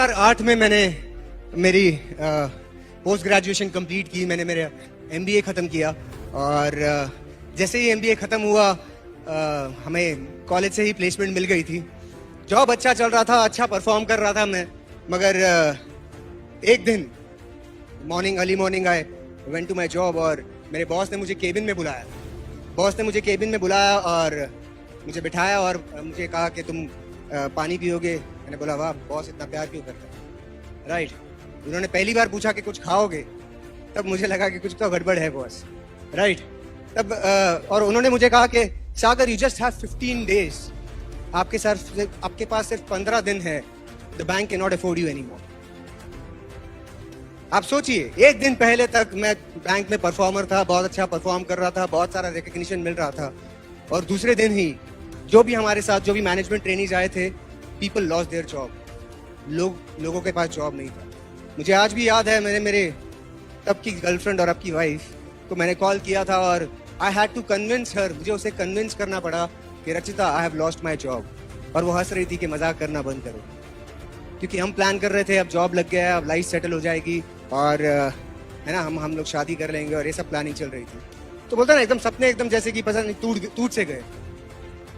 2008 में मैंने मेरी पोस्ट ग्रेजुएशन कंप्लीट की। मैंने मेरा एमबीए ख़त्म किया और जैसे ही एमबीए ख़त्म हुआ हमें कॉलेज से ही प्लेसमेंट मिल गई थी। जॉब अच्छा चल रहा था, अच्छा परफॉर्म कर रहा था मैं, मगर एक दिन early morning I went to my job और मेरे बॉस ने मुझे केबिन में बुलाया। और मुझे बिठाया और मुझे कहा कि तुम पानी पियोगे। मैंने बोला वाह बॉस इतना प्यार क्यों करता है, राइट। उन्होंने पहली बार पूछा कि कुछ खाओगे, तब मुझे लगा कि कुछ तो गड़बड़ है बॉस, राइट। तब और उन्होंने मुझे कहा कि सागर यू जस्ट हैव 15 डेज, आपके पास सिर्फ 15 दिन है, the bank can not afford you anymore. आप सोचिए, एक दिन पहले तक मैं बैंक में परफॉर्मर था, बहुत अच्छा परफॉर्म कर रहा था, बहुत सारा रिकग्निशन मिल रहा था, और दूसरे दिन ही जो भी मैनेजमेंट ट्रेनीज आए थे, पीपल लॉस्ट देयर जॉब। लोगों के पास जॉब नहीं था। मुझे आज भी याद है, मैंने मेरे तब की गर्लफ्रेंड और अब की वाइफ को मैंने कॉल किया था और I had to convince her, मुझे उसे कन्विंस करना पड़ा कि Rachita I have lost my job. और वो हंस रही थी कि मजाक करना बंद करो, क्योंकि हम प्लान कर रहे थे अब जॉब लग गया है, अब लाइफ सेटल हो जाएगी और है ना, हम लोग शादी कर लेंगे और ये सब प्लानिंग चल रही थी। तो बोलता ना एकदम सपने एकदम जैसे कि पता नहीं टूट से गए।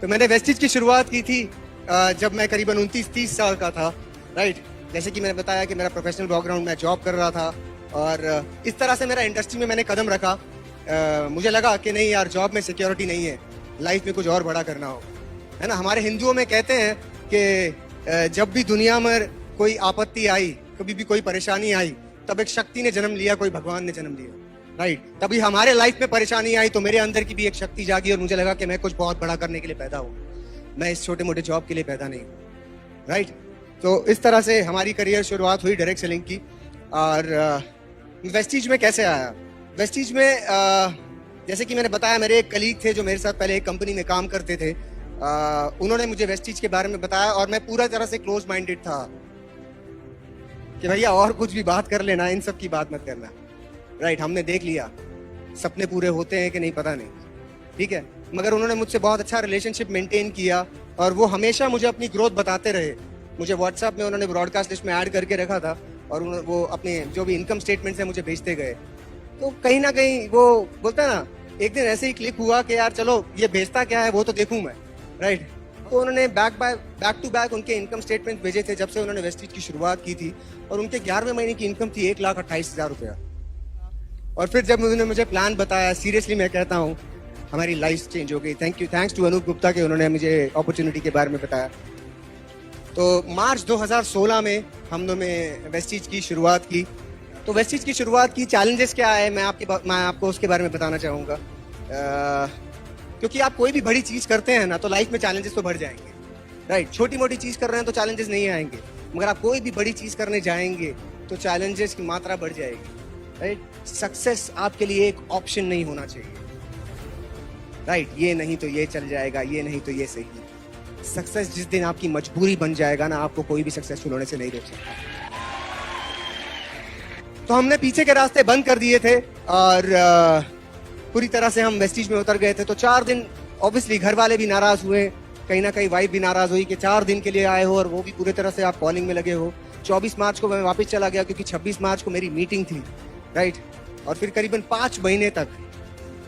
तो मैंने वेस्टिज की शुरुआत की थी जब मैं करीबन 29-30 साल का था, राइट। जैसे कि मैंने बताया कि मेरा प्रोफेशनल बैकग्राउंड, मैं जॉब कर रहा था और इस तरह से मेरा इंडस्ट्री में मैंने कदम रखा। मुझे लगा कि नहीं यार, जॉब में सिक्योरिटी नहीं है, लाइफ में कुछ और बड़ा करना हो, है ना। हमारे हिंदुओं में कहते हैं कि जब भी दुनिया में कोई आपत्ति आई, कभी भी कोई परेशानी आई, तब एक शक्ति ने जन्म लिया, कोई भगवान ने जन्म लिया, राइट। तभी हमारे लाइफ में परेशानी आई तो मेरे अंदर की भी एक शक्ति जागी और मुझे लगा कि मैं कुछ बहुत बड़ा करने के लिए पैदा हूँ, मैं इस छोटे मोटे जॉब के लिए पैदा नहीं हूँ, राइट। तो इस तरह से हमारी करियर शुरुआत हुई डायरेक्ट सेलिंग की। और वेस्टिज में कैसे आया? वेस्टिज में जैसे कि मैंने बताया, मेरे एक कलीग थे जो मेरे साथ पहले एक कंपनी में काम करते थे। उन्होंने मुझे वेस्टिज के बारे में बताया और मैं पूरा तरह से क्लोज माइंडेड था कि भैया और कुछ भी बात कर लेना, इन सब की बात मत करना, राइट। हमने देख लिया सपने पूरे होते हैं कि नहीं पता नहीं, ठीक है। मगर उन्होंने मुझसे बहुत अच्छा रिलेशनशिप मेंटेन किया और वो हमेशा मुझे अपनी ग्रोथ बताते रहे। मुझे व्हाट्सएप में उन्होंने ब्रॉडकास्ट लिस्ट में ऐड करके रखा था और वो अपने जो भी इनकम स्टेटमेंट्स हैं मुझे भेजते गए। तो कहीं ना कहीं वो बोलता है ना, एक दिन ऐसे ही क्लिक हुआ कि यार चलो ये भेजता क्या है वो तो देखूं मैं, राइट। तो उन्होंने बैक टू बैक उनके इनकम स्टेटमेंट भेजे थे जब से उन्होंने वेस्टिज की शुरुआत की थी, और उनके 11वें महीने की इनकम थी 1,28,000 रुपया। और फिर जब उन्होंने मुझे प्लान बताया, सीरियसली मैं कहता हूँ हमारी लाइफ चेंज हो गई। थैंक्स टू अनूप गुप्ता के, उन्होंने मुझे अपॉर्चुनिटी के बारे में बताया। तो मार्च 2016 में हमने वेस्टिज की शुरुआत की। तो वेस्टिज की शुरुआत की चैलेंजेस क्या है, मैं आपको उसके बारे में बताना चाहूँगा। क्योंकि आप कोई भी बड़ी चीज़ करते हैं ना, तो लाइफ में चैलेंजेस तो बढ़ जाएंगे, राइट। छोटी मोटी चीज़ कर रहे हैं तो चैलेंजेस नहीं आएंगे, मगर आप कोई भी बड़ी चीज़ करने जाएंगे तो चैलेंजेस की मात्रा बढ़ जाएगी, राइट। सक्सेस आपके लिए एक ऑप्शन नहीं होना चाहिए, राइट। ये नहीं तो ये चल जाएगा, ये नहीं तो ये सही है। सक्सेस जिस दिन आपकी मजबूरी बन जाएगा ना, आपको कोई भी सक्सेसफुल होने से नहीं रोक सकता। तो हमने पीछे के रास्ते बंद कर दिए थे और पूरी तरह से हम वेस्टिज में उतर गए थे। तो 4 दिन ऑब्वियसली घर वाले भी नाराज हुए, कहीं ना कहीं वाइफ भी नाराज हुई कि 4 दिन के लिए आए हो और वो भी पूरी तरह से आप कॉलिंग में लगे हो। 24 मार्च को मैं वापस चला गया क्योंकि 26 मार्च को मेरी मीटिंग थी, राइट। और फिर करीबन 5 महीने तक,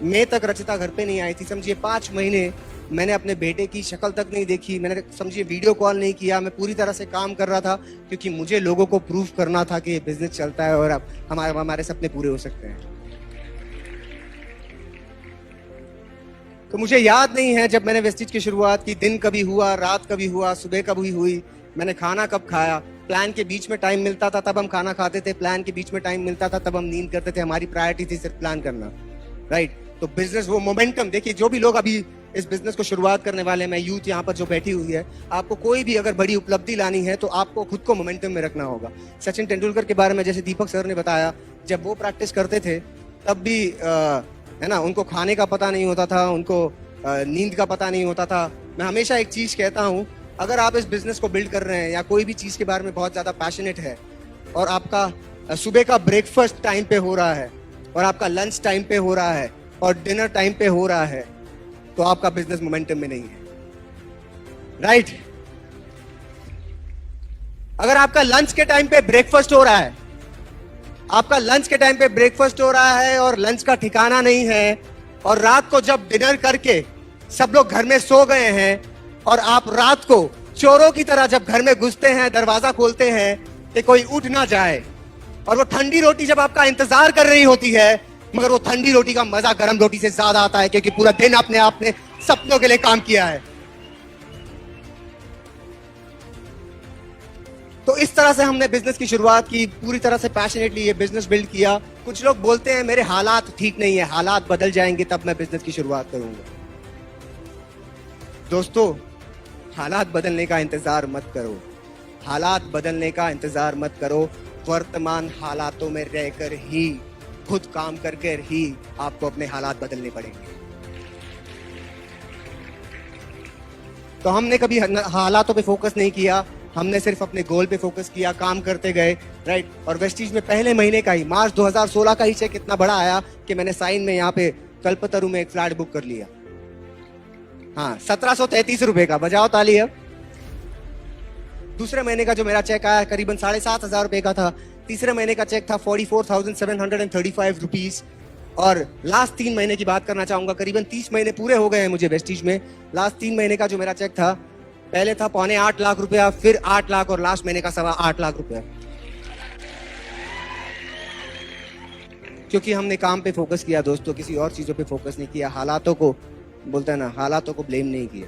मई तक रचिता घर पे नहीं आई थी। समझिए 5 महीने मैंने अपने बेटे की शक्ल तक नहीं देखी, मैंने समझिए वीडियो कॉल नहीं किया। मैं पूरी तरह से काम कर रहा था क्योंकि मुझे लोगों को प्रूव करना था कि ये बिजनेस चलता है और अब हमारे सपने पूरे हो सकते हैं। तो मुझे याद नहीं है जब मैंने वेस्टिज की शुरुआत की, दिन कभी हुआ, रात कभी हुआ, सुबह कभी हुई, मैंने खाना कब खाया। प्लान के बीच में टाइम मिलता था तब हम खाना खाते थे, प्लान के बीच में टाइम मिलता था तब हम नींद करते थे। हमारी प्रायोरिटी थी सिर्फ प्लान करना, राइट। तो बिजनेस वो मोमेंटम देखिए, जो भी लोग अभी इस बिजनेस को शुरुआत करने वाले, मैं यूथ यहाँ पर जो बैठी हुई है, आपको कोई भी अगर बड़ी उपलब्धि लानी है तो आपको खुद को मोमेंटम में रखना होगा। सचिन तेंदुलकर के बारे में जैसे दीपक सर ने बताया, जब वो प्रैक्टिस करते थे तब भी है ना, उनको खाने का पता नहीं होता था, उनको नींद का पता नहीं होता था। मैं हमेशा एक चीज कहता हूँ, अगर आप इस बिजनेस को बिल्ड कर रहे हैं या कोई भी चीज के बारे में बहुत ज्यादा पैशनेट है और आपका सुबह का ब्रेकफास्ट टाइम पे हो रहा है और आपका लंच टाइम पे हो रहा है और डिनर टाइम पे हो रहा है, तो आपका बिजनेस मोमेंटम में नहीं है, राइट। अगर आपका लंच के टाइम पे ब्रेकफास्ट हो रहा है, आपका लंच के टाइम पे ब्रेकफास्ट हो रहा है और लंच का ठिकाना नहीं है, और रात को जब डिनर करके सब लोग घर में सो गए हैं और आप रात को चोरों की तरह जब घर में घुसते हैं, दरवाजा खोलते हैं कि कोई उठ ना जाए, और वो ठंडी रोटी जब आपका इंतजार कर रही होती है, मगर वो ठंडी रोटी का मजा गर्म रोटी से ज्यादा आता है, क्योंकि पूरा दिन आपने सपनों के लिए काम किया है। तो इस तरह से हमने बिजनेस की शुरुआत की, पूरी तरह से पैशनेटली ये बिजनेस बिल्ड किया। कुछ लोग बोलते हैं मेरे हालात ठीक नहीं है, हालात बदल जाएंगे तब मैं बिजनेस की शुरुआत करूंगा। दोस्तों, हालात बदलने का इंतजार मत करो, हालात बदलने का इंतजार मत करो। वर्तमान हालातों में रहकर ही, खुद काम करके ही आपको अपने हालात बदलने पड़ेंगे। तो हमने कभी हालातों पे फोकस नहीं किया, हमने सिर्फ अपने गोल पे फोकस किया, काम करते गए, राइट। और वेस्टीज में पहले महीने का ही, मार्च 2016 का ही चेक इतना बड़ा आया कि मैंने साइन में यहाँ पे कल्पतरु में एक फ्लैट बुक कर लिया। हाँ, 1733 रुपए का, बजाओ ताली अब। दूसरे महीने का जो मेरा चेक आया करीबन 7,500 रुपए का था। तीसरे महीने का चेक था 44,735 रुपीज। और लास्ट 3 महीने की बात करना चाहूंगा, करीबन 30 महीने पूरे हो गए हैं मुझे वेस्टीज में। लास्ट 3 महीने का जो मेरा चेक था, पहले था 8.25 लाख रुपया, फिर 8 लाख, और लास्ट महीने का 8.25 लाख रुपया। क्योंकि हमने काम पे फोकस किया दोस्तों, किसी और चीजों पे फोकस नहीं किया, हालातों को, बोलते हैं ना, हालातों को ब्लेम नहीं किया।